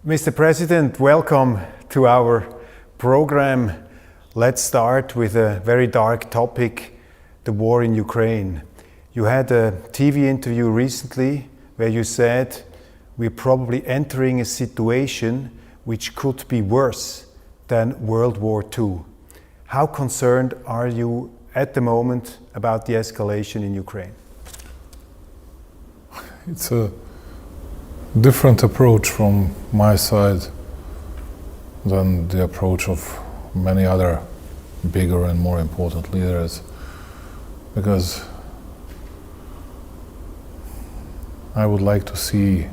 Mr. President, welcome to our program. Let's start with a very dark topic, the war in Ukraine. You had a TV interview recently where you said we're probably entering a situation which could be worse than World War II. How concerned are you at the moment about the escalation in Ukraine? It's a different approach from my side than the approach of many other bigger and more important leaders, because I would like to see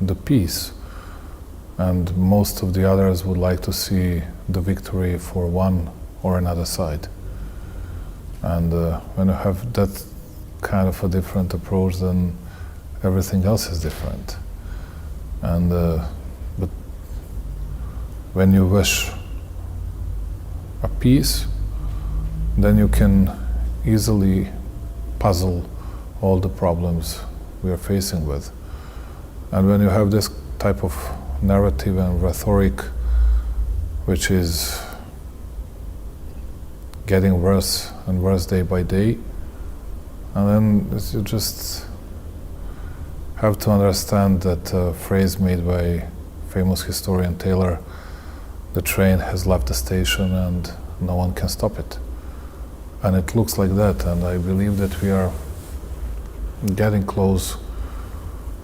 the peace, and most of the others would like to see the victory for one or another side. And when you have that kind of a different approach, then everything else is different. And but when you wish a peace, then you can easily puzzle all the problems we are facing with. And when you have this type of narrative and rhetoric, which is getting worse and worse day by day, and then you just have to understand that phrase made by famous historian Taylor: the train has left the station and no one can stop it. And it looks like that, and I believe that we are getting close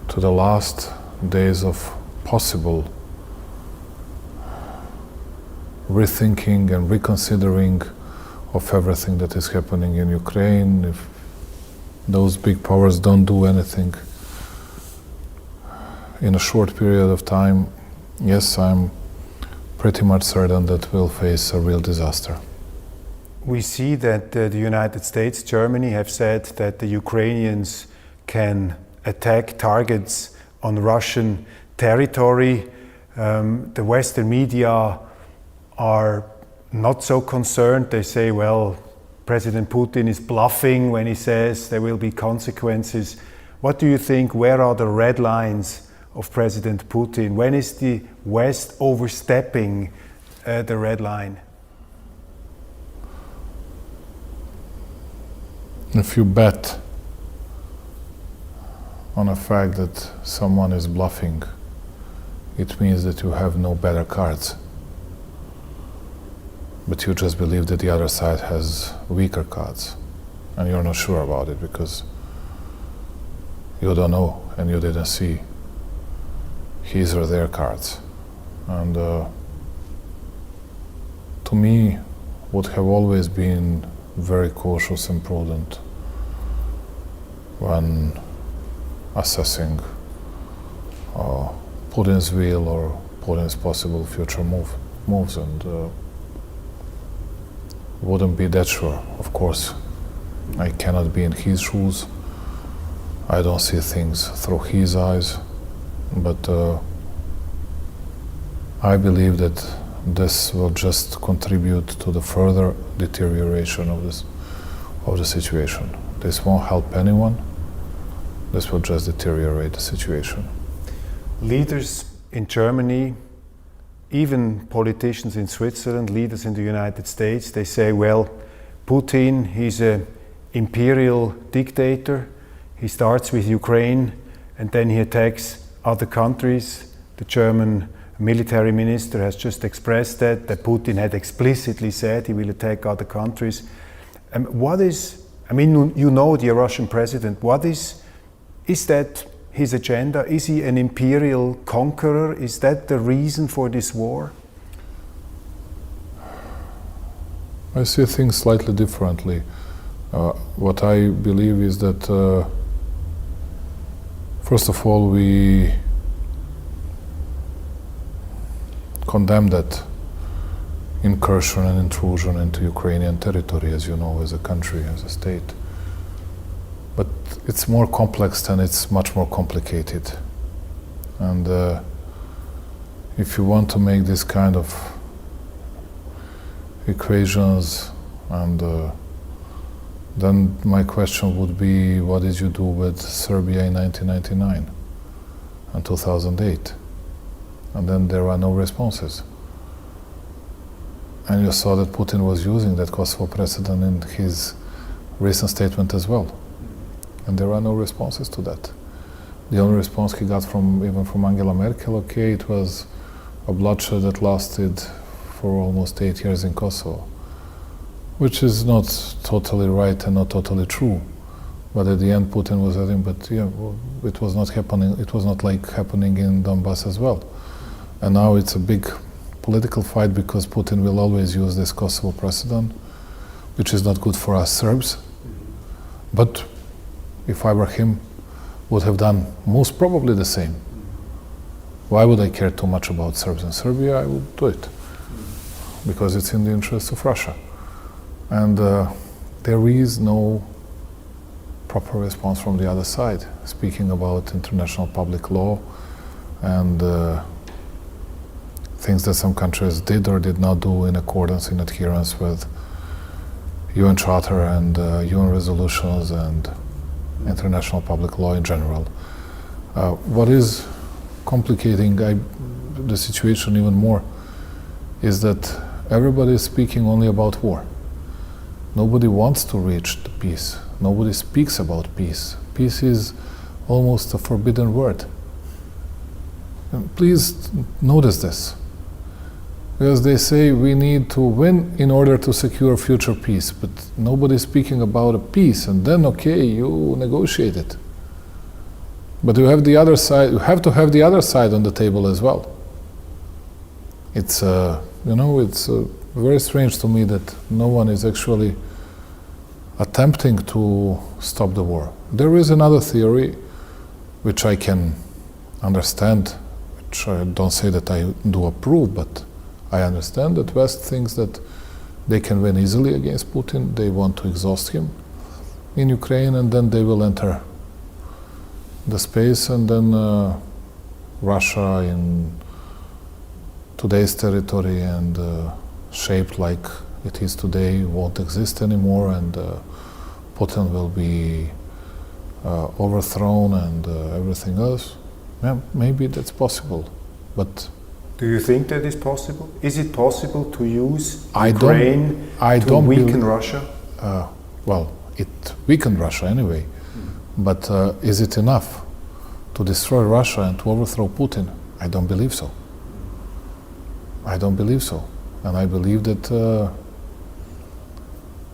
to the last days of possible rethinking and reconsidering of everything that is happening in Ukraine. If those big powers don't do anything in a short period of time, yes, I'm pretty much certain that we'll face a real disaster. We see that the United States, Germany have said that the Ukrainians can attack targets on Russian territory. The Western media are not so concerned. They say, well, President Putin is bluffing when he says there will be consequences. What do you think? Where are the red lines of President Putin? When is the West overstepping the red line? If you bet on a fact that someone is bluffing, it means that you have no better cards. But you just believe that the other side has weaker cards, and you're not sure about it because you don't know and you didn't see his or their cards. And to me, would have always been very cautious and prudent when assessing Putin's will or Putin's possible future moves, and wouldn't be that sure. Of course, I cannot be in his shoes. I don't see things through his eyes, but I believe that this will just contribute to the further deterioration of the situation. This won't help anyone. This will just deteriorate the situation. Leaders in Germany, even politicians in Switzerland, leaders in the United States, they say, well, Putin, he's an imperial dictator. He starts with Ukraine and then he attacks other countries. The German military minister has just expressed that Putin had explicitly said he will attack other countries. You know the Russian president, is that his agenda? Is he an imperial conqueror? Is that the reason for this war? I see things slightly differently. What I believe is that first of all, we condemn that incursion and intrusion into Ukrainian territory, as you know, as a country, as a state. But it's more complex and it's much more complicated. And if you want to make this kind of equations, and then my question would be, what did you do with Serbia in 1999 and 2008? and then there are no responses. And you saw that Putin was using that Kosovo precedent in his recent statement as well. And there are no responses to that. The only response he got even from Angela Merkel, okay, it was a bloodshed that lasted for almost 8 years in Kosovo, which is not totally right and not totally true. But at the end, Putin was saying, but yeah, it was not happening. It was not like happening in Donbass as well. And now it's a big political fight because Putin will always use this Kosovo precedent, which is not good for us Serbs. But if I were him, would have done most probably the same. Why would I care too much about Serbs in Serbia? I would do it because it's in the interest of Russia. And there is no proper response from the other side, speaking about international public law and things that some countries did or did not do in accordance, in adherence with UN Charter and UN resolutions and international public law in general. What is complicating the situation even more is that everybody is speaking only about war. Nobody wants to reach the peace. Nobody speaks about peace. Peace is almost a forbidden word. And please notice this. Because they say we need to win in order to secure future peace, but nobody's speaking about a peace, and then okay, you negotiate it. But you have the other side. You have to have the other side on the table as well. It's it's very strange to me that no one is actually attempting to stop the war. There is another theory, which I can understand, which I don't say that I do approve, but I understand that West thinks that they can win easily against Putin. They want to exhaust him in Ukraine, and then they will enter the space, and then Russia in today's territory and shaped like it is today won't exist anymore, and Putin will be overthrown and everything else. Yeah, maybe that's possible, but do you think that is possible? Is it possible to use I Ukraine to weaken Russia? Well, it weakened Russia anyway, but is it enough to destroy Russia and to overthrow Putin? I don't believe so. I don't believe so. And I believe that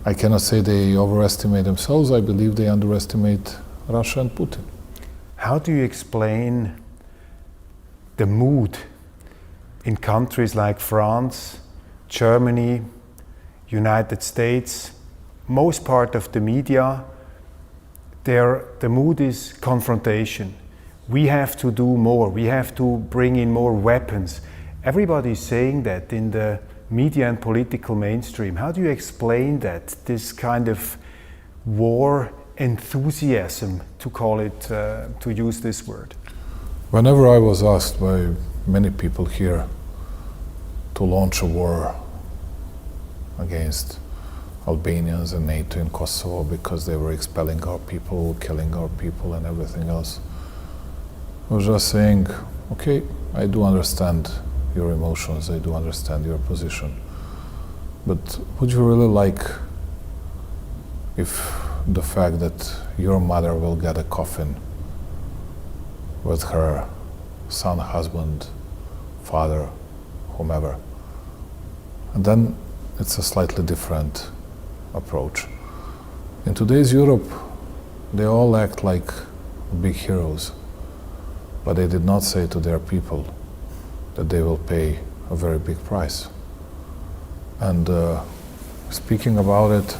I cannot say they overestimate themselves. I believe they underestimate Russia and Putin. How do you explain the mood in countries like France, Germany, United States? Most part of the media, the mood is confrontation. We have to do more. We have to bring in more weapons. Everybody is saying that in the media and political mainstream. How do you explain that, this kind of war enthusiasm, to call it, to use this word? Whenever I was asked by many people here to launch a war against Albanians and NATO in Kosovo because they were expelling our people, killing our people and everything else, I was just saying, okay, I do understand your emotions, I do understand your position, but would you really like if the fact that your mother will get a coffin with her son, husband, father, whomever? And then it's a slightly different approach. In today's Europe, they all act like big heroes, but they did not say to their people that they will pay a very big price. And speaking about it,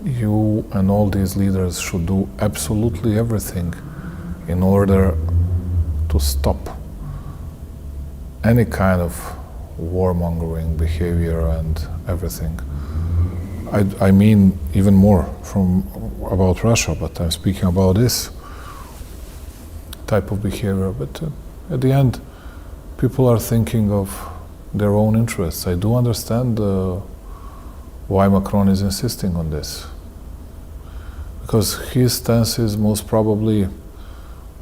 you and all these leaders should do absolutely everything in order to stop any kind of warmongering behavior and everything. I mean even more about Russia, but I'm speaking about this type of behavior. But at the end, people are thinking of their own interests. I do understand why Macron is insisting on this, because his stance is most probably,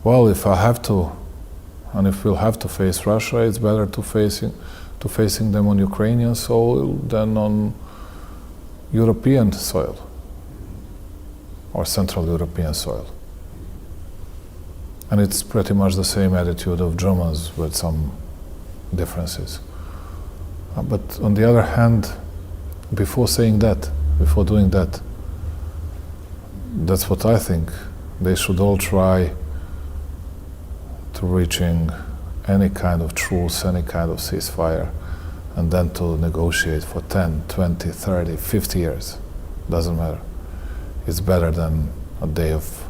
well, if I have to And if we'll have to face Russia, it's better to facing them on Ukrainian soil than on European soil or Central European soil. And it's pretty much the same attitude of Germans with some differences. But on the other hand, before saying that, before doing that, that's what I think. They should all try to reaching any kind of truce, any kind of ceasefire, and then to negotiate for 10, 20, 30, 50 years. Doesn't matter. It's better than a day of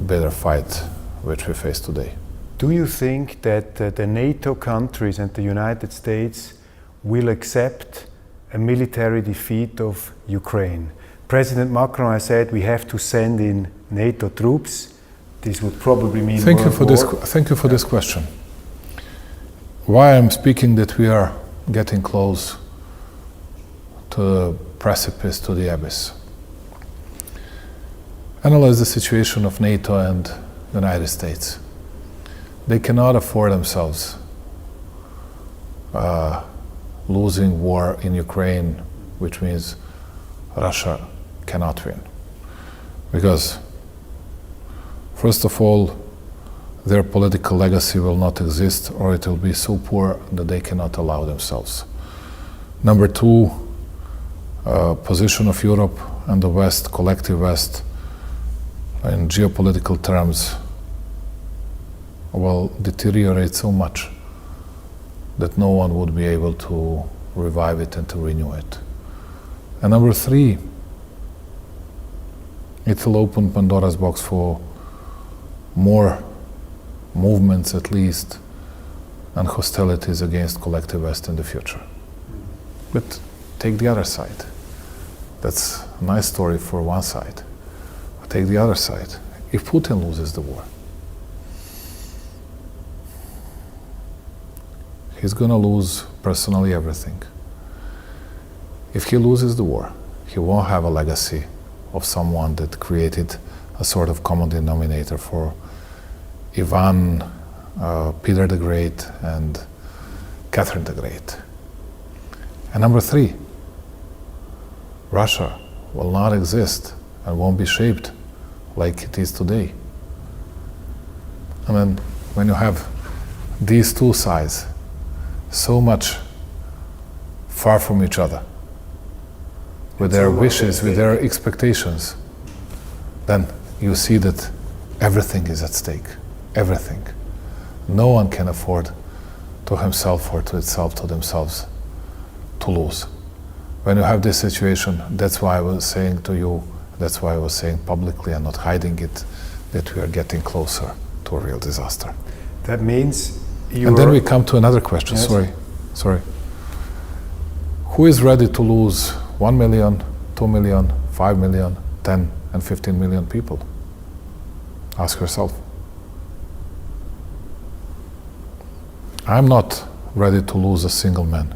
bitter fight which we face today. Do you think that the NATO countries and the United States will accept a military defeat of Ukraine? President Macron has said we have to send in NATO troops. This would probably mean Thank you for war. this question. Why I'm speaking that we are getting close to the precipice, to the abyss. Analyze the situation of NATO and the United States. They cannot afford themselves losing war in Ukraine, which means Russia cannot win. Because, first of all, their political legacy will not exist, or it will be so poor that they cannot allow themselves. Number two, position of Europe and the West, collective West, in geopolitical terms, will deteriorate so much that no one would be able to revive it and to renew it. And number three, it will open Pandora's box for more movements, at least, and hostilities against collective West in the future. But take the other side. That's a nice story for one side. But take the other side. If Putin loses the war, he's going to lose personally everything. If he loses the war, he won't have a legacy of someone that created a sort of common denominator for Ivan, Peter the Great, and Catherine the Great. And number three, Russia will not exist and won't be shaped like it is today. I mean, when you have these two sides so much far from each other, with their wishes, with their expectations, then you see that everything is at stake. Everything. No one can afford to himself or to itself, to themselves, to lose. When you have this situation, that's why I was saying to you, that's why I was saying publicly and not hiding it, that we are getting closer to a real disaster. That means And then we come to another question. Yes. Sorry. Who is ready to lose 1 million, 2 million, 5 million, 10 and 15 million people? Ask yourself. I'm not ready to lose a single man,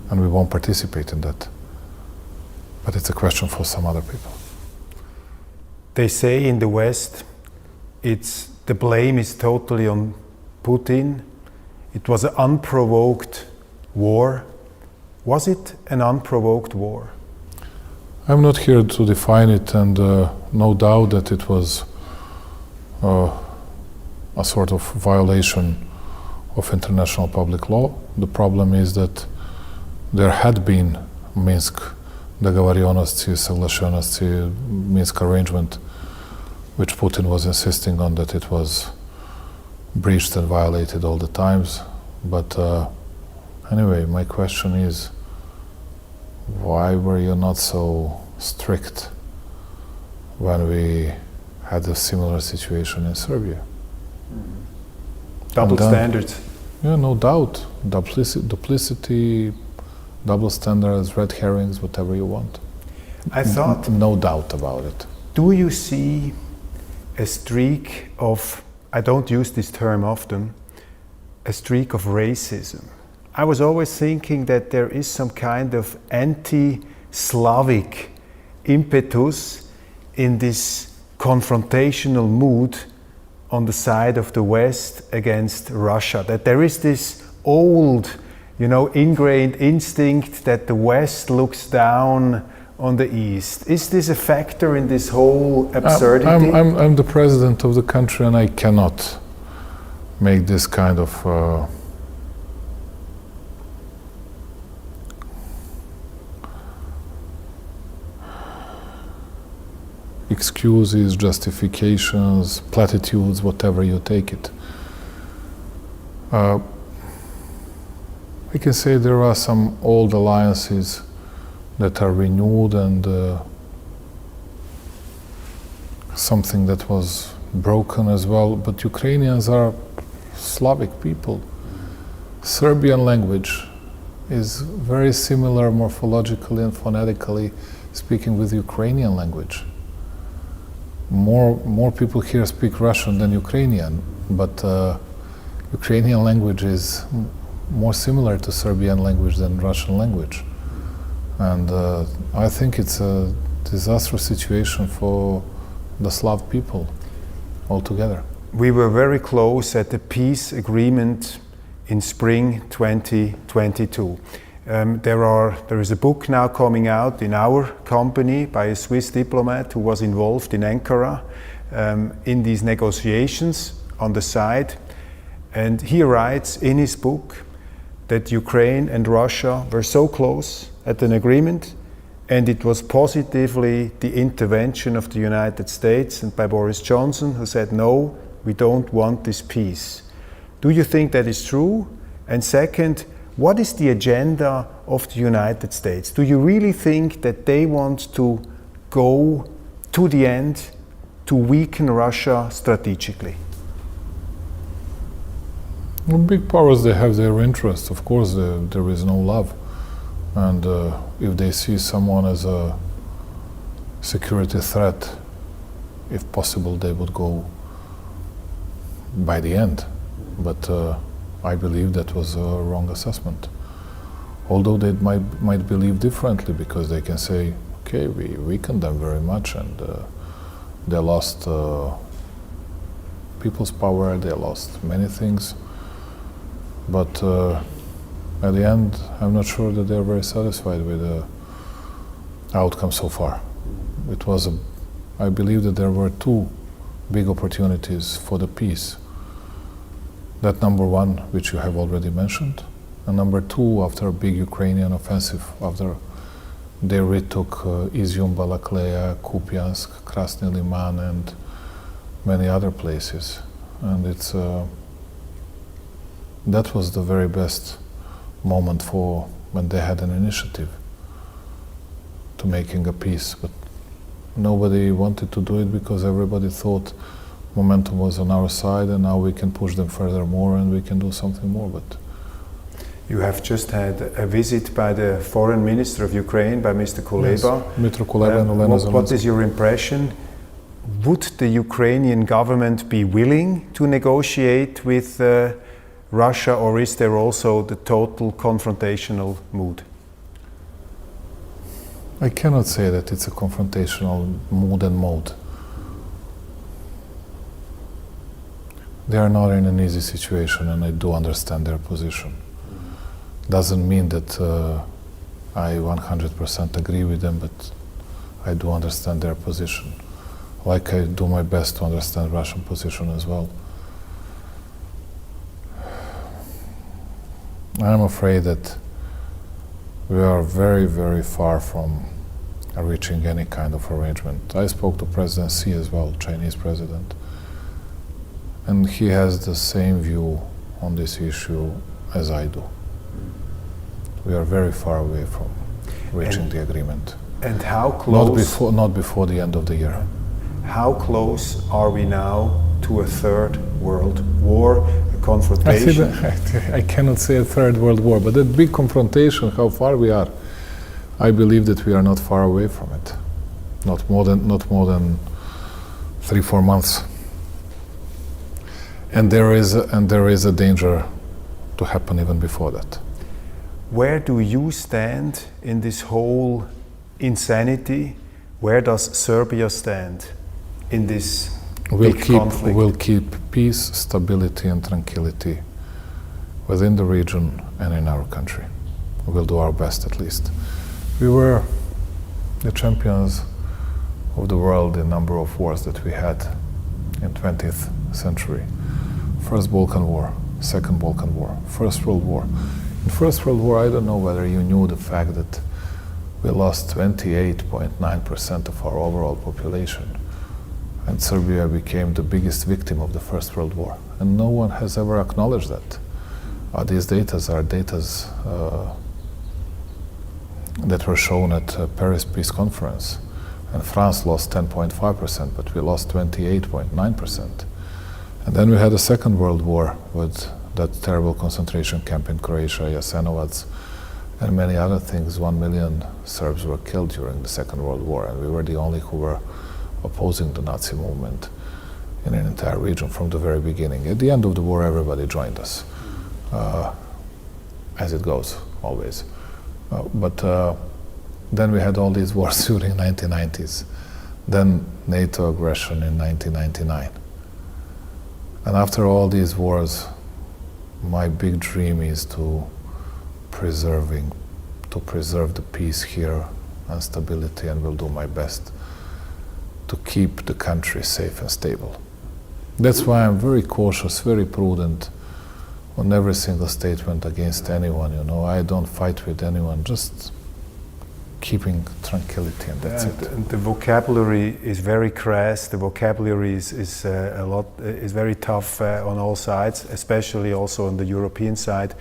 and we won't participate in that. But it's a question for some other people. They say in the West, the blame is totally on Putin. It was an unprovoked war. Was it an unprovoked war? I'm not here to define it, and no doubt that it was a sort of violation of international public law. The problem is that there had been Minsk договоренности, соглашенности, Minsk arrangement, which Putin was insisting on that it was breached and violated all the times. But anyway, my question is, why were you not so strict when we had a similar situation in Serbia? Double standards. Yeah, no doubt. Duplicity, double standards, red herrings, whatever you want. I thought... No doubt about it. Do you see a streak of, I don't use this term often, a streak of racism? I was always thinking that there is some kind of anti-Slavic impetus in this confrontational mood on the side of the West against Russia, that there is this old, ingrained instinct that the West looks down on the East. Is this a factor in this whole absurdity? I'm the president of the country and I cannot make this kind of excuses, justifications, platitudes, whatever you take it. I can say there are some old alliances that are renewed and something that was broken as well, but Ukrainians are Slavic people. Serbian language is very similar morphologically and phonetically speaking with Ukrainian language. More people here speak Russian than Ukrainian, but Ukrainian language is more similar to Serbian language than Russian language. And I think it's a disastrous situation for the Slav people altogether. We were very close at the peace agreement in spring 2022. There is a book now coming out in our company by a Swiss diplomat who was involved in Ankara in these negotiations on the side. And he writes in his book that Ukraine and Russia were so close at an agreement, and it was positively the intervention of the United States and by Boris Johnson, who said, no, we don't want this peace. Do you think that is true? And second, what is the agenda of the United States? Do you really think that they want to go to the end to weaken Russia strategically? Well, big powers, they have their interests. Of course, there is no love. And if they see someone as a security threat, if possible, they would go by the end. But I believe that was a wrong assessment. Although they might believe differently, because they can say, okay, we weakened them very much and they lost people's power, they lost many things. But at the end, I'm not sure that they're very satisfied with the outcome so far. I believe that there were two big opportunities for the peace. That number one, which you have already mentioned, and number two, after a big Ukrainian offensive, after they retook Izium, Balakleya, Kupiansk, Krasny Liman, and many other places. And that was the very best moment for when they had an initiative to making a peace. But nobody wanted to do it because everybody thought momentum was on our side and now we can push them further more and we can do something more. But you have just had a visit by the foreign minister of Ukraine, by Mr. Kuleba. Yes, Mr. Kuleba and Olena Zelenska. What is your impression? Would the Ukrainian government be willing to negotiate with Russia, or is there also the total confrontational mood? I cannot say that it's a confrontational mood and mode. They are not in an easy situation, and I do understand their position. Doesn't mean that I 100% agree with them, but I do understand their position. Like I do my best to understand Russian position as well. I'm afraid that we are very, very far from reaching any kind of arrangement. I spoke to President Xi as well, Chinese president, and he has the same view on this issue as I do. We are very far away from reaching the agreement. And how close? Not before the end of the year. How close are we now to a third world war, a confrontation? I cannot say a third world war, but that big confrontation, how far we are, I believe that we are not far away from it. Not more than 3-4 months. And there is a danger to happen even before that. Where do you stand in this whole insanity? Where does Serbia stand in this big conflict? We'll keep peace, stability and tranquility within the region and in our country. We'll do our best at least. We were the champions of the world in number of wars that we had in 20th century. First Balkan War, Second Balkan War, First World War. In First World War, I don't know whether you knew the fact that we lost 28.9% of our overall population, and Serbia became the biggest victim of the First World War. And no one has ever acknowledged that. These data are data that were shown at Paris Peace Conference. And France lost 10.5%, but we lost 28.9%. And then we had a Second World War with that terrible concentration camp in Croatia, Jasenovac, and many other things. 1 million Serbs were killed during the Second World War, and we were the only who were opposing the Nazi movement in an entire region from the very beginning. At the end of the war, everybody joined us, as it goes, always. Then we had all these wars during 1990s, then NATO aggression in 1999. And after all these wars, my big dream is to preserve the peace here and stability, and will do my best to keep the country safe and stable. That's why I'm very cautious, very prudent on every single statement against anyone, you know. I don't fight with anyone, just keeping tranquility, and that's it. And the vocabulary is very crass. The vocabulary is very tough on all sides, especially also on the European side.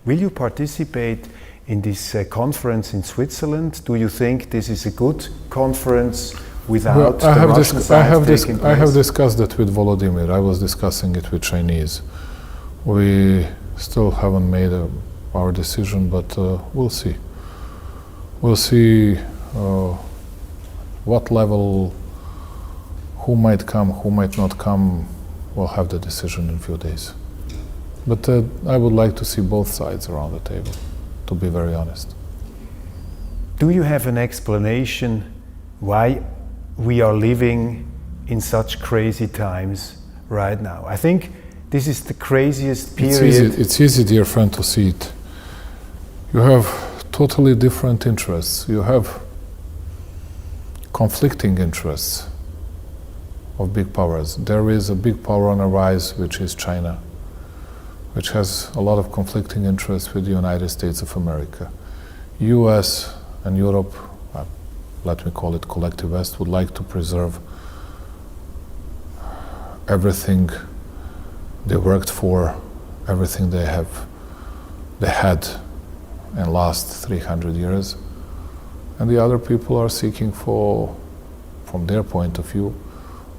Will you participate in this conference in Switzerland? Do you think this is a good conference without the Russian side taking place? I have discussed that with Volodymyr. I was discussing it with Chinese. We still haven't made our decision, but we'll see. We'll see what level, who might come, who might not come. We'll have the decision in a few days. But I would like to see both sides around the table, to be very honest. Do you have an explanation why we are living in such crazy times right now? I think this is the craziest period. It's easy, dear friend, to see it. You have totally different interests. You have conflicting interests of big powers. There is a big power on the rise, which is China, which has a lot of conflicting interests with the United States of America. US and Europe, let me call it collective West, would like to preserve everything they worked for, everything they had in last 300 years, and the other people are seeking for, from their point of view,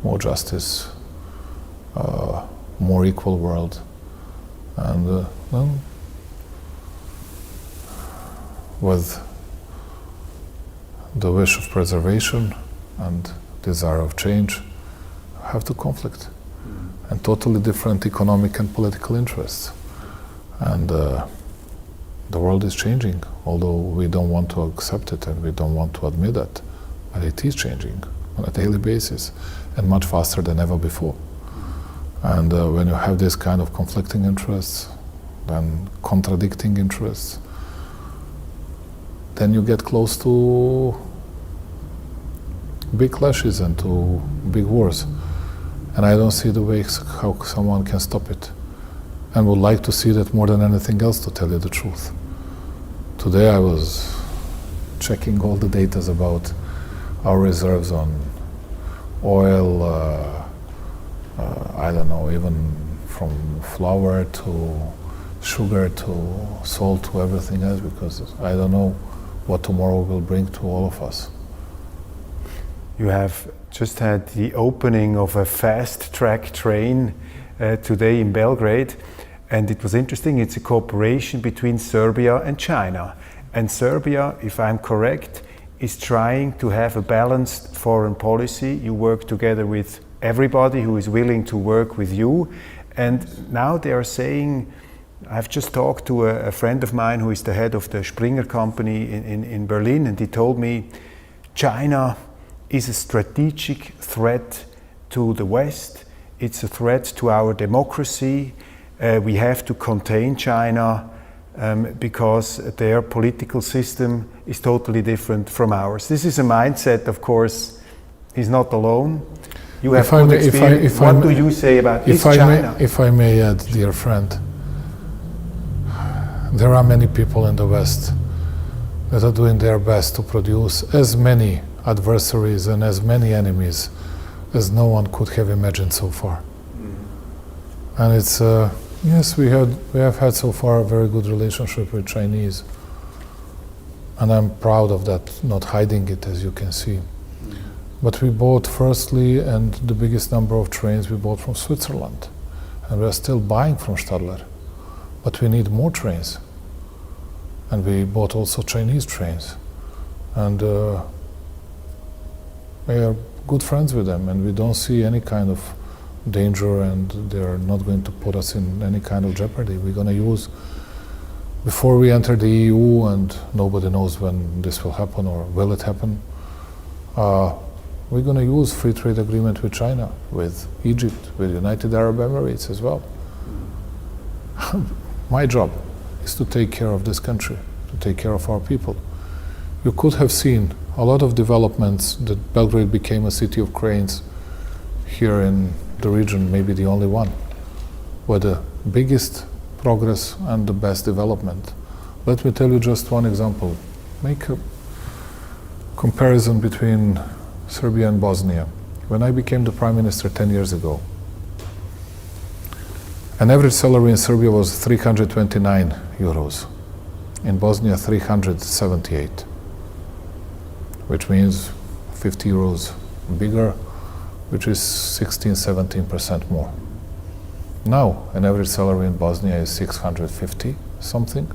more justice, more equal world, and with the wish of preservation and desire of change, have to conflict, and totally different economic and political interests. And the world is changing, although we don't want to accept it and we don't want to admit that, but it is changing on a daily basis and much faster than ever before. And when you have this kind of conflicting interests, then contradicting interests, then you get close to big clashes and to big wars. And I don't see the way how someone can stop it. And would like to see that more than anything else, to tell you the truth. Today I was checking all the data about our reserves on oil, I don't know, even from flour to sugar to salt to everything else, because I don't know what tomorrow will bring to all of us. You have just had the opening of a fast-track train today in Belgrade, and it was interesting. It's a cooperation between Serbia and China. And Serbia, if I'm correct, is trying to have a balanced foreign policy. You work together with everybody who is willing to work with you. And now they are saying, I've just talked to a friend of mine who is the head of the Springer company in Berlin, and he told me China is a strategic threat to the West. It's a threat to our democracy. We have to contain China because their political system is totally different from ours. This is a mindset, of course, he's not alone. You have good experience. What do you say about this China? If I may add, dear friend, there are many people in the West that are doing their best to produce as many adversaries and as many enemies as no one could have imagined so far. And it's yes, we have had so far a very good relationship with Chinese, and I'm proud of that, not hiding it, as you can see. But we bought firstly, and the biggest number of trains we bought from Switzerland, and we are still buying from Stadler, but we need more trains. And we bought also Chinese trains, and we are good friends with them, and we don't see any kind of danger, and they're not going to put us in any kind of jeopardy. We're going to use, before we enter the EU, and nobody knows when this will happen or will it happen, we're going to use free trade agreement with China, with Egypt, with United Arab Emirates as well. My job is to take care of this country, to take care of our people. You could have seen a lot of developments that Belgrade became a city of cranes here in the region, maybe the only one, with the biggest progress and the best development. Let me tell you just one example. Make a comparison between Serbia and Bosnia. When I became the Prime Minister 10 years ago, an average salary in Serbia was 329 euros. In Bosnia, 378, which means 50 euros bigger, which is 16-17% more. Now, an average salary in Bosnia is 650 something,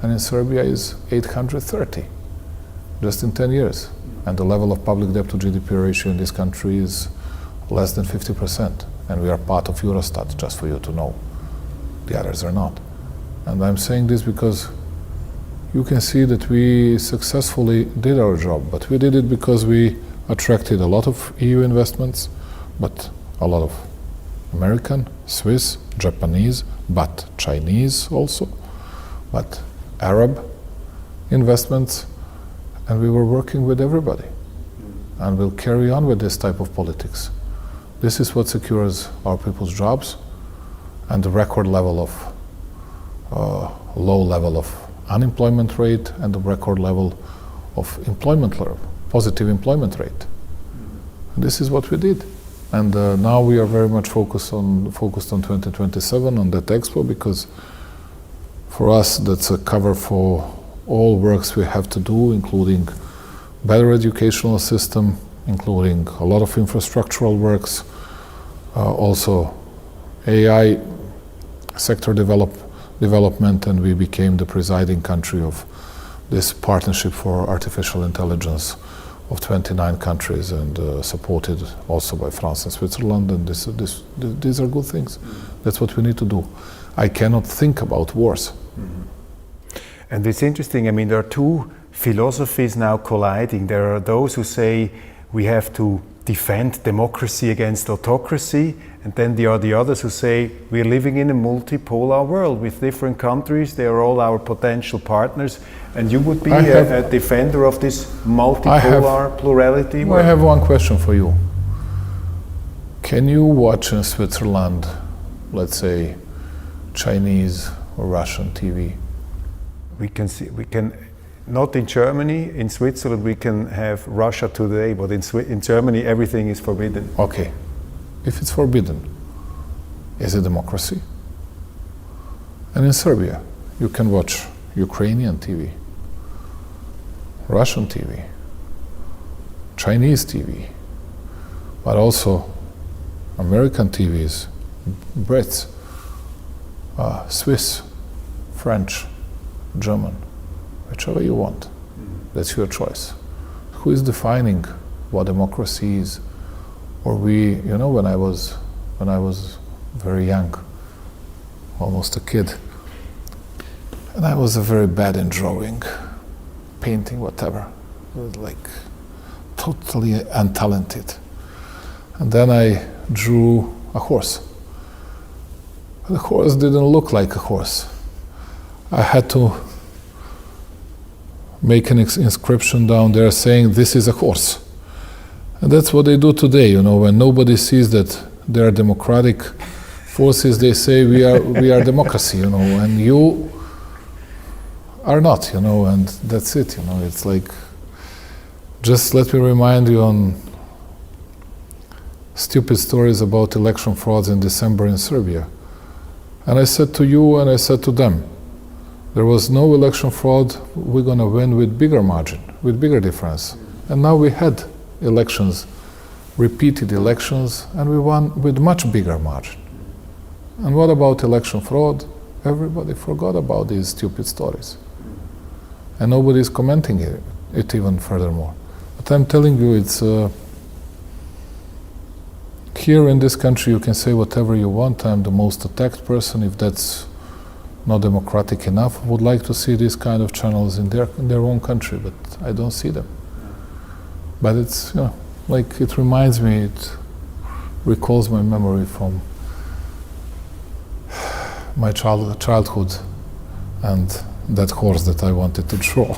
and in Serbia is 830, just in 10 years. And the level of public debt to GDP ratio in this country is less than 50%. And we are part of Eurostat, just for you to know. The others are not. And I'm saying this because you can see that we successfully did our job, but we did it because we attracted a lot of EU investments, but a lot of American, Swiss, Japanese, but Chinese also, but Arab investments, and we were working with everybody. And we'll carry on with this type of politics. This is what secures our people's jobs and the record level of low level of unemployment rate and the record level of employment level, positive employment rate. And this is what we did. And now we are very much focused on 2027, on that expo, because for us that's a cover for all works we have to do, including better educational system, including a lot of infrastructural works, also AI sector development, and we became the presiding country of this partnership for artificial intelligence of 29 countries, and supported also by France and Switzerland, and these are good things. That's what we need to do. I cannot think about wars. Mm-hmm. And it's interesting, I mean, there are two philosophies now colliding. There are those who say we have to defend democracy against autocracy, and then there are the others who say we're living in a multipolar world with different countries, they are all our potential partners, and you would be a defender of this multipolar plurality? I have one question for you. Can you watch in Switzerland, let's say, Chinese or Russian TV? We can, not in Germany. In Switzerland we can have Russia Today, but in Germany everything is forbidden. Okay, if it's forbidden, is it democracy? And in Serbia, you can watch Ukrainian TV, Russian TV, Chinese TV, but also American TVs, Brits, Swiss, French, German, whichever you want. That's your choice. Who is defining what democracy is? Or we, you know, when I was very young, almost a kid, and I was very bad in drawing, painting, whatever. I was like totally untalented. And then I drew a horse. The horse didn't look like a horse. I had to make an inscription down there saying this is a horse. And that's what they do today, you know, when nobody sees that there are democratic forces, they say we are democracy, you know, and you are not, you know, and that's it, you know. It's like, just let me remind you on stupid stories about election frauds in December in Serbia. And I said to you and I said to them, there was no election fraud, we're going to win with bigger margin, with bigger difference. And now we had elections, repeated elections, and we won with much bigger margin. And what about election fraud? Everybody forgot about these stupid stories. And nobody is commenting it even furthermore. But I'm telling you, it's here in this country you can say whatever you want. I'm the most attacked person. If that's not democratic enough, would like to see these kind of channels in their own country, but I don't see them. But it's, you know, like, it reminds me, it recalls my memory from my childhood and that horse that I wanted to draw.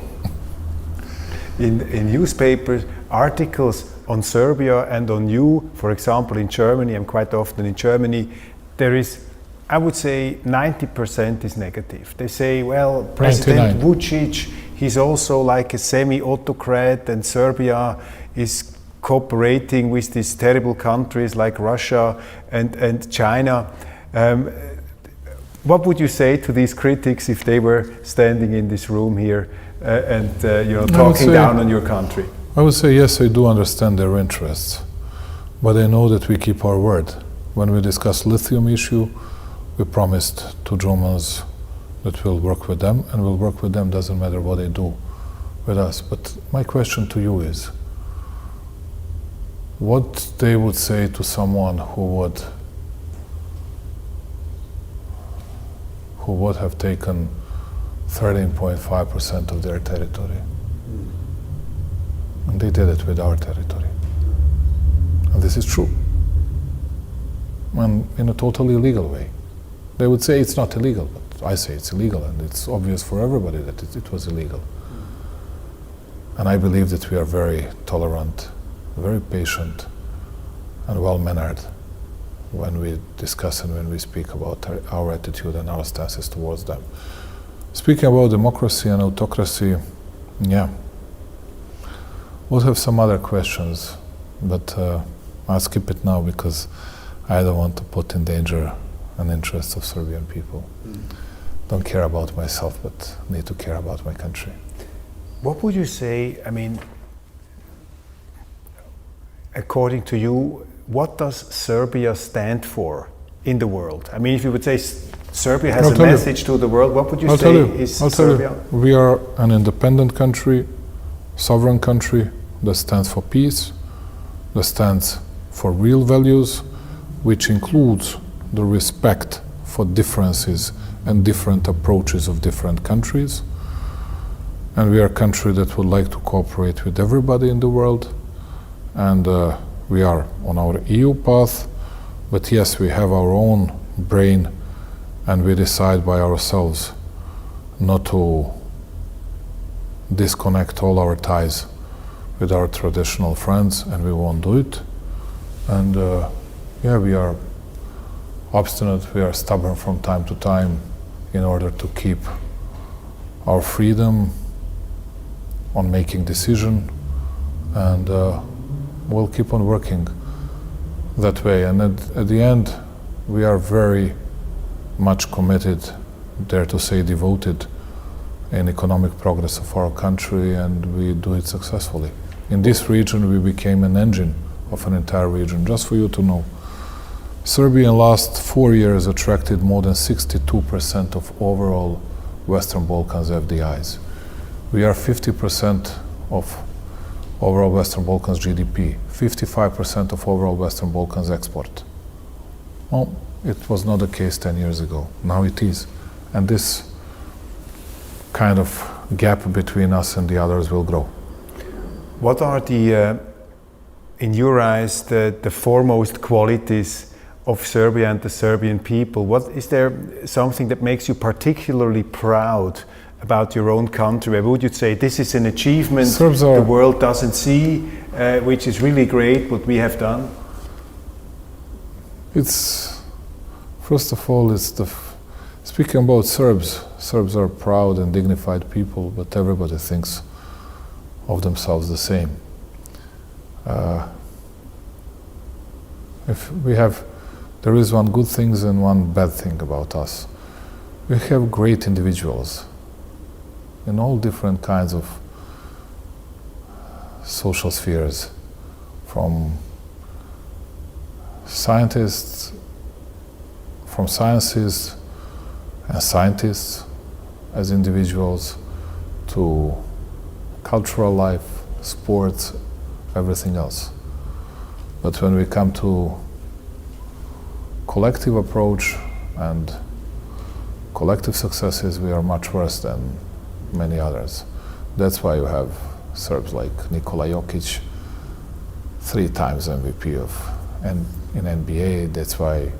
In newspapers, articles on Serbia and on you, for example, in Germany, I'm quite often in Germany, there is, I would say 90% is negative. They say, well, President Vучić, he's also like a semi-autocrat, and Serbia is cooperating with these terrible countries like Russia and China. What would you say to these critics if they were standing in this room here and you know, talking down on your country? I would say yes, I do understand their interests, but I know that we keep our word. When we discussed lithium issue, we promised to Germans that we'll work with them, and we'll work with them, doesn't matter what they do with us. But my question to you is, what they would say to someone who would have taken 13.5% of their territory. And they did it with our territory. And this is true. And in a totally illegal way. They would say it's not illegal, but I say it's illegal, and it's obvious for everybody that it was illegal. And I believe that we are very tolerant, very patient, and well-mannered when we discuss and when we speak about our attitude and our stances towards them. Speaking about democracy and autocracy, yeah, we'll have some other questions, but I'll skip it now because I don't want to put in danger an interest of Serbian people. Don't care about myself, but need to care about my country. What would you say, I mean, according to you, what does Serbia stand for in the world? I mean, if you would say Serbia has a message to the world, what would you say is Serbia? We are an independent country, sovereign country that stands for peace, that stands for real values, which includes the respect for differences and different approaches of different countries. And we are a country that would like to cooperate with everybody in the world. And we are on our EU path, but yes, we have our own brain, and we decide by ourselves not to disconnect all our ties with our traditional friends, and we won't do it. And yeah, we are obstinate, we are stubborn from time to time in order to keep our freedom on making decision, and we'll keep on working that way. And at the end, we are very much committed, dare to say devoted, in economic progress of our country, and we do it successfully. In this region, we became an engine of an entire region. Just for you to know, Serbia in last 4 years attracted more than 62% of overall Western Balkans FDIs. We are 50% of overall Western Balkans GDP, 55% of overall Western Balkans export. Well, it was not the case 10 years ago. Now it is. And this kind of gap between us and the others will grow. What are the in your eyes, the foremost qualities of Serbia and the Serbian people? Is there something that makes you particularly proud about your own country? Where would you say this is an achievement the world doesn't see, which is really great, what we have done? It's, first of all, speaking about Serbs are proud and dignified people, but everybody thinks of themselves the same. There is one good thing and one bad thing about us. We have great individuals in all different kinds of social spheres, from scientists and scientists as individuals, to cultural life, sports, everything else. But when we come to collective approach and collective successes, we are much worse than many others. That's why you have Serbs like Nikola Jokic, 3 times MVP in NBA. That's why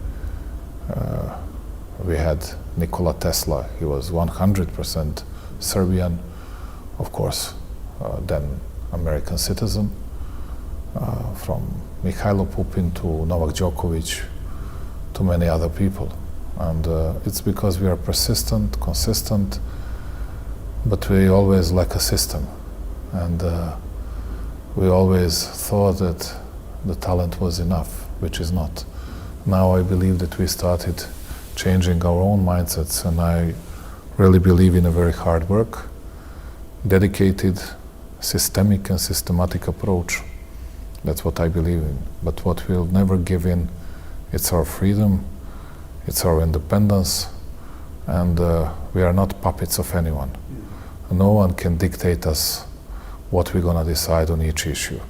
we had Nikola Tesla. He was 100% Serbian, of course, then American citizen. From Mikhailo Pupin to Novak Djokovic to many other people. And it's because we are persistent, consistent, but we always lack a system. And we always thought that the talent was enough, which is not. Now I believe that we started changing our own mindsets, and I really believe in a very hard work, dedicated, systemic and systematic approach. That's what I believe in. But what we'll never give in, it's our freedom, it's our independence, and we are not puppets of anyone. No one can dictate us what we're gonna decide on each issue.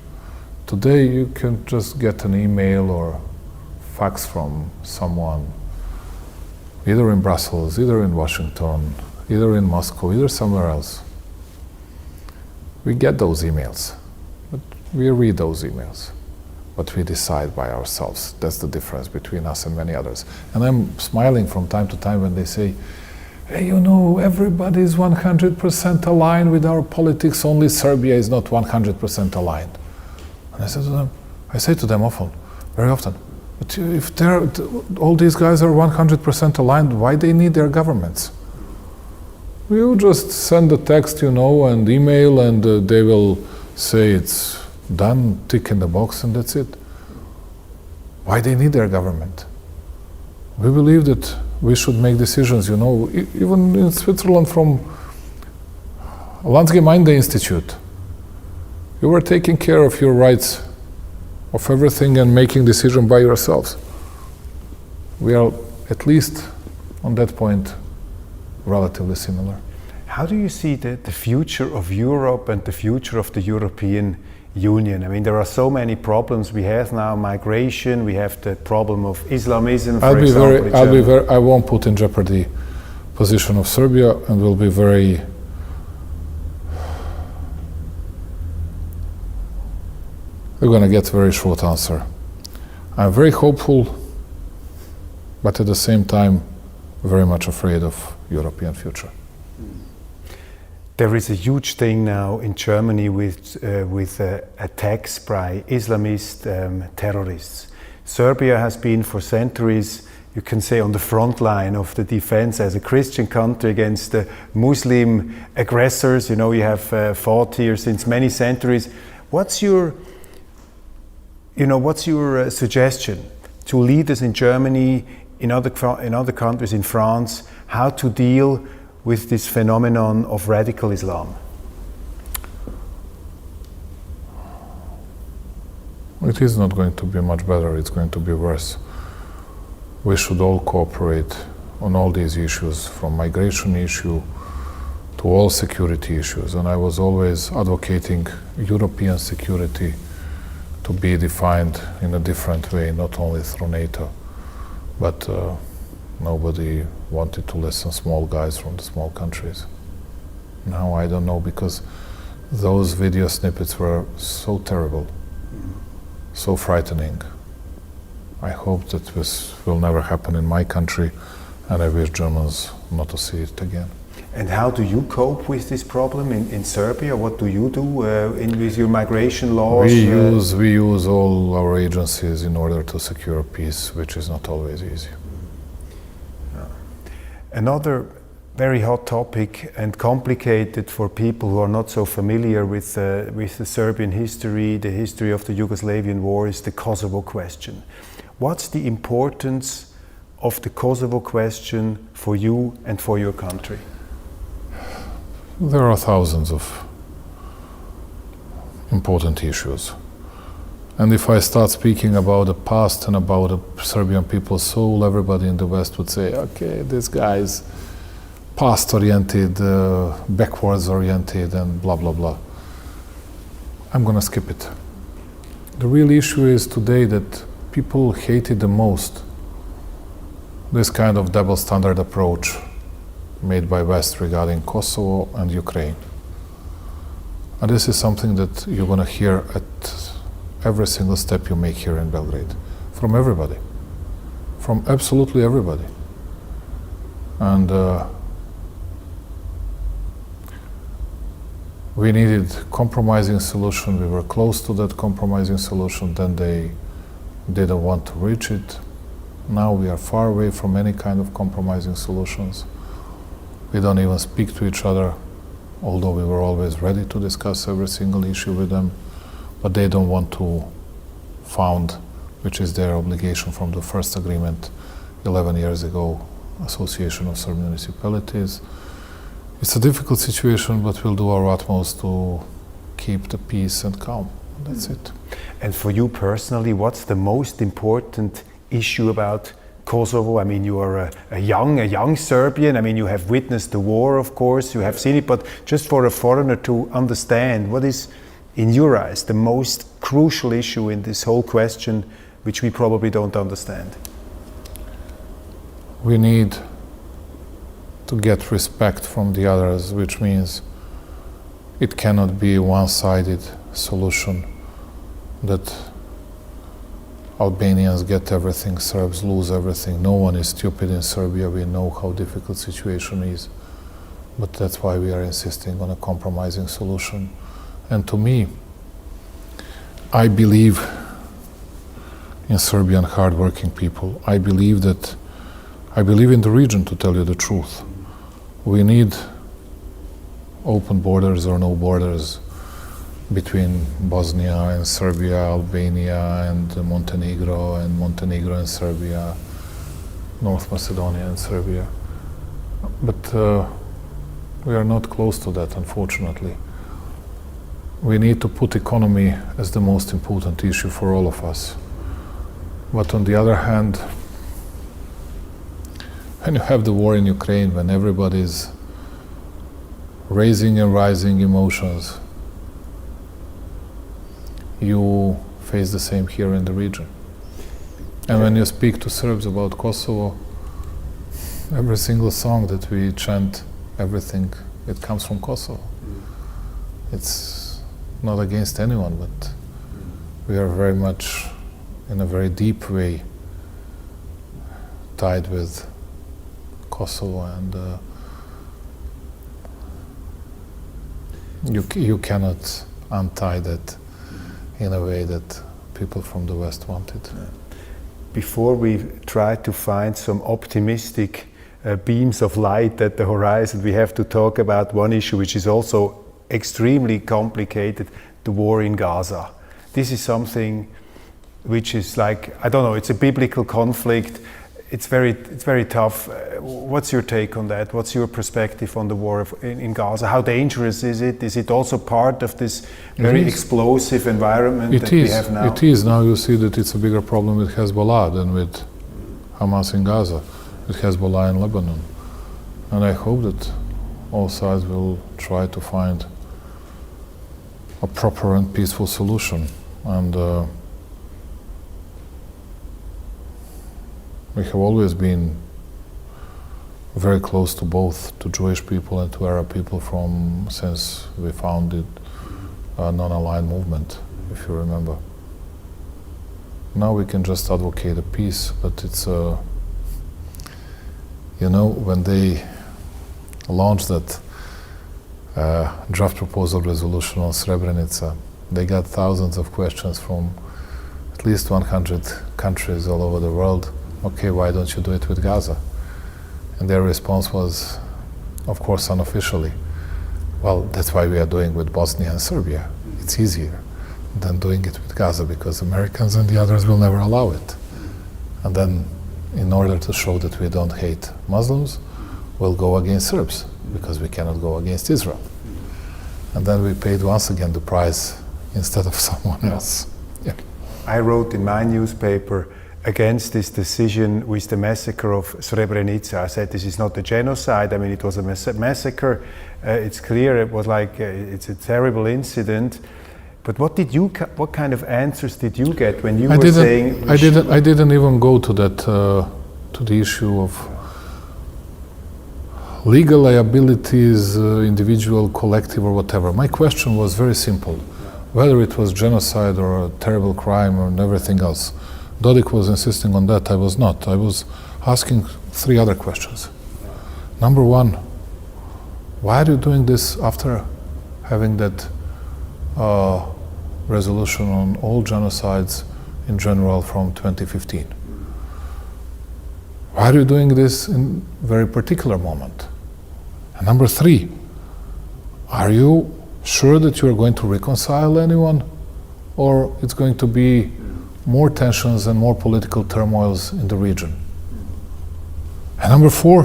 Today you can just get an email or fax from someone, either in Brussels, either in Washington, either in Moscow, either somewhere else. We get those emails. We read those emails, but we decide by ourselves. That's the difference between us and many others. And I'm smiling from time to time when they say, hey, you know, everybody is 100% aligned with our politics, only Serbia is not 100% aligned. And I say to them often, very often, but if all these guys are 100% aligned, why they need their governments? You just send a text, you know, and email, and they will say it's done, tick in the box, and that's it. Why they need their government? We believe that we should make decisions, you know, even in Switzerland from Landsgemeinde Institute. You were taking care of your rights, of everything, and making decisions by yourselves. We are, at least on that point, relatively similar. How do you see the future of Europe and the future of the European Union? I mean, there are so many problems. We have now migration, we have the problem of Islamism, for example. I won't put in jeopardy position of Serbia, and will be very we're going to get a very short answer. I'm very hopeful, but at the same time, very much afraid of European future. There is a huge thing now in Germany with attacks by Islamist terrorists. Serbia has been for centuries, you can say, on the front line of the defense as a Christian country against the Muslim aggressors. You know, you have fought here since many centuries. What's your suggestion to leaders in Germany, in other countries, in France, how to deal with this phenomenon of radical Islam? It is not going to be much better, it's going to be worse. We should all cooperate on all these issues, from migration issue to all security issues. And I was always advocating European security to be defined in a different way, not only through NATO, but nobody wanted to listen, small guys from the small countries. Now I don't know, because those video snippets were so terrible. so frightening. I hope that this will never happen in my country, and I wish Germans not to see it again. And how do you cope with this problem in Serbia? What do you do with your migration laws? We use all our agencies in order to secure peace, which is not always easy. Another very hot topic and complicated for people who are not so familiar with the Serbian history, the history of the Yugoslavian war, is the Kosovo question. What's the importance of the Kosovo question for you and for your country? There are thousands of important issues. And if I start speaking about the past and about the Serbian people's soul, everybody in the West would say, okay, this guy is past-oriented, backwards-oriented, and blah, blah, blah. I'm going to skip it. The real issue is today that people hated the most this kind of double standard approach made by West regarding Kosovo and Ukraine. And this is something that you're going to hear at every single step you make here in Belgrade, from everybody, from absolutely everybody. And we needed compromising solution. We were close to that compromising solution. Then they didn't want to reach it. Now we are far away from any kind of compromising solutions. We don't even speak to each other, although we were always ready to discuss every single issue with them. But they don't want to found, which is their obligation from the first agreement 11 years ago, Association of Serbian Municipalities. It's a difficult situation, but we'll do our utmost to keep the peace and calm. That's it. And for you personally, what's the most important issue about Kosovo? I mean, you are a young Serbian. I mean, you have witnessed the war, of course, you have seen it, but just for a foreigner to understand, what is, in your eyes, the most crucial issue in this whole question, which we probably don't understand? We need to get respect from the others, which means it cannot be a one-sided solution that Albanians get everything, Serbs lose everything. No one is stupid in Serbia. We know how difficult the situation is. But that's why we are insisting on a compromising solution. And to me, I believe in Serbian hard-working people. I believe in the region, to tell you the truth. We need open borders or no borders between Bosnia and Serbia, Albania and Montenegro and Serbia, North Macedonia and Serbia. But we are not close to that, unfortunately. We need to put economy as the most important issue for all of us. But on the other hand, when you have the war in Ukraine, when everybody's raising and rising emotions, you face the same here in the region. And when you speak to Serbs about Kosovo, every single song that we chant, everything, it comes from Kosovo. It's not against anyone, but we are very much, in a very deep way, tied with Kosovo, and you cannot untie that in a way that people from the West wanted. Before we try to find some optimistic beams of light at the horizon, we have to talk about one issue which is also extremely complicated, the war in Gaza. This is something which is like, I don't know, it's a biblical conflict. It's very tough. What's your take on that? What's your perspective on the war in Gaza? How dangerous is it? Is it also part of this very explosive environment that we have now? It is. Now you see that it's a bigger problem with Hezbollah than with Hamas in Gaza, with Hezbollah in Lebanon. And I hope that all sides will try to find a proper and peaceful solution. And we have always been very close to both, to Jewish people and to Arab people since we founded a non-aligned movement, if you remember. Now we can just advocate a peace, but it's when they launched that draft proposal resolution on Srebrenica, they got thousands of questions from at least 100 countries all over the world. Okay, why don't you do it with Gaza? And their response was, of course, unofficially, well, that's why we are doing with Bosnia and Serbia. It's easier than doing it with Gaza because Americans and the others will never allow it. And then, in order to show that we don't hate Muslims, we'll go against Serbs because we cannot go against Israel. And then we paid once again the price instead of someone else. Yeah. I wrote in my newspaper against this decision with the massacre of Srebrenica. I said this is not a genocide. I mean, it was a massacre. It's clear it was like it's a terrible incident. But what kind of answers did you get when you were saying? I didn't even go to that to the issue of legal liabilities, individual, collective, or whatever. My question was very simple: whether it was genocide or a terrible crime or everything else. Dodik was insisting on that. I was not. I was asking 3 other questions. Number 1, why are you doing this after having that resolution on all genocides in general from 2015? Why are you doing this in a very particular moment? And number 3, are you sure that you are going to reconcile anyone, or it's going to be more tensions and more political turmoils in the region? And number 4,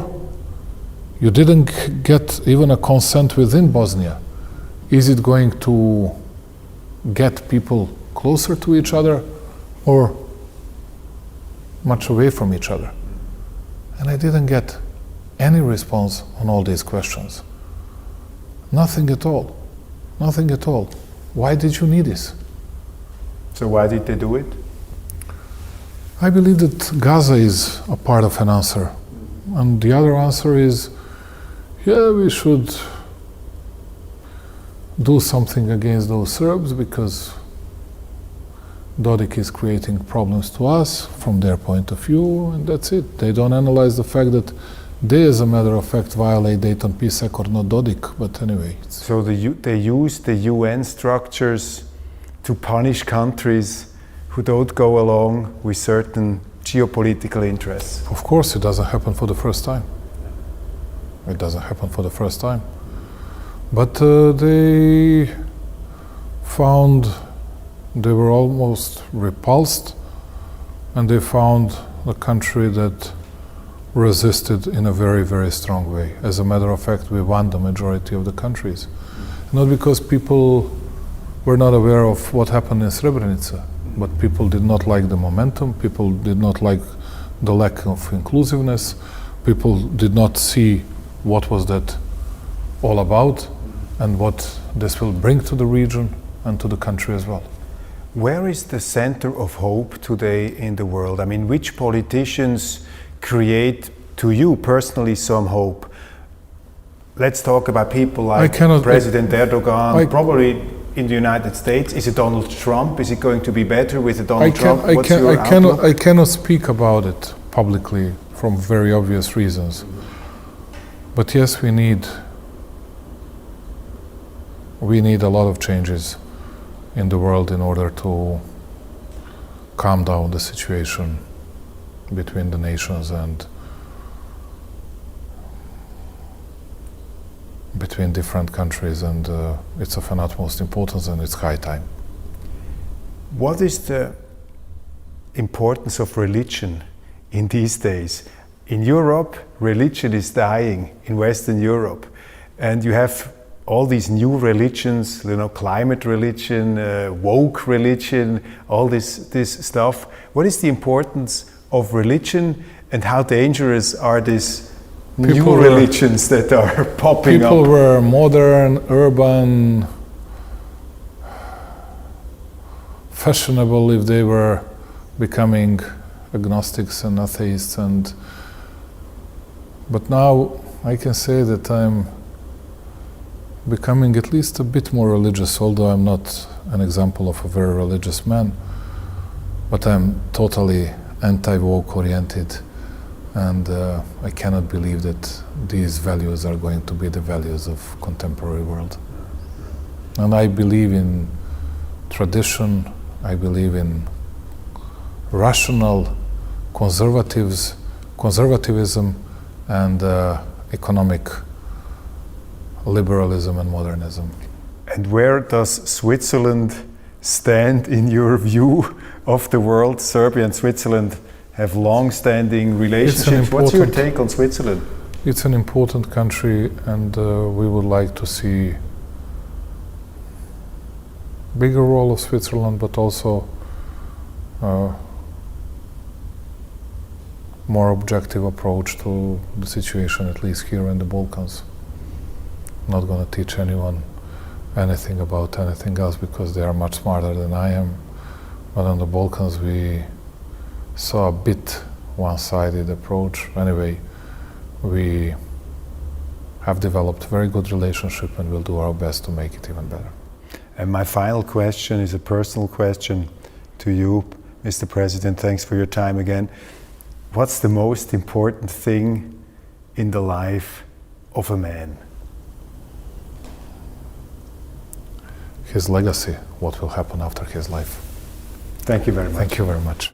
you didn't get even a consent within Bosnia. Is it going to get people closer to each other or much away from each other? And I didn't get any response on all these questions. Nothing at all. Nothing at all. Why did you need this? So why did they do it? I believe that Gaza is a part of an answer. And the other answer is, yeah, we should do something against those Serbs because Dodik is creating problems to us from their point of view, and that's it. They don't analyze the fact that they, as a matter of fact, violate Dayton Peace Accord, not Dodik, but anyway. So they use the UN structures to punish countries who don't go along with certain geopolitical interests. Of course, it doesn't happen for the first time. It doesn't happen for the first time. But they found they were almost repulsed, and they found a country that resisted in a very, very strong way. As a matter of fact, we won the majority of the countries. Not because people were not aware of what happened in Srebrenica, but people did not like the momentum, people did not like the lack of inclusiveness, people did not see what was that all about and what this will bring to the region and to the country as well. Where is the center of hope today in the world? I mean, which politicians create to you personally some hope? Let's talk about people like President Erdogan, probably in the United States. Is it Donald Trump? Is it going to be better with Donald Trump? I cannot speak about it publicly from very obvious reasons. But yes, we need a lot of changes in the world in order to calm down the situation between the nations and between different countries, and it's of an utmost importance, and it's high time. What is the importance of religion in these days? In Europe, religion is dying in Western Europe, and you have all these new religions, climate religion, woke religion, all this stuff. What is the importance of religion, and how dangerous are these new religions that are popping up? People were modern, urban, fashionable if they were becoming agnostics and atheists, but now I can say that I'm becoming at least a bit more religious, although I'm not an example of a very religious man. But I'm totally anti-woke oriented, and I cannot believe that these values are going to be the values of contemporary world. And I believe in tradition, I believe in rational conservatism and economic liberalism and modernism. And where does Switzerland stand in your view of the world? Serbia and Switzerland have long-standing relationships. What's your take on Switzerland? It's an important country, and we would like to see bigger role of Switzerland, but also more objective approach to the situation, at least here in the Balkans. I'm not going to teach anyone anything about anything else because they are much smarter than I am. But on the Balkans we saw a bit one-sided approach. Anyway, we have developed very good relationship and we'll do our best to make it even better. And my final question is a personal question to you, Mr. President. Thanks for your time again. What's the most important thing in the life of a man? His legacy, what will happen after his life. Thank you very much. Thank you very much.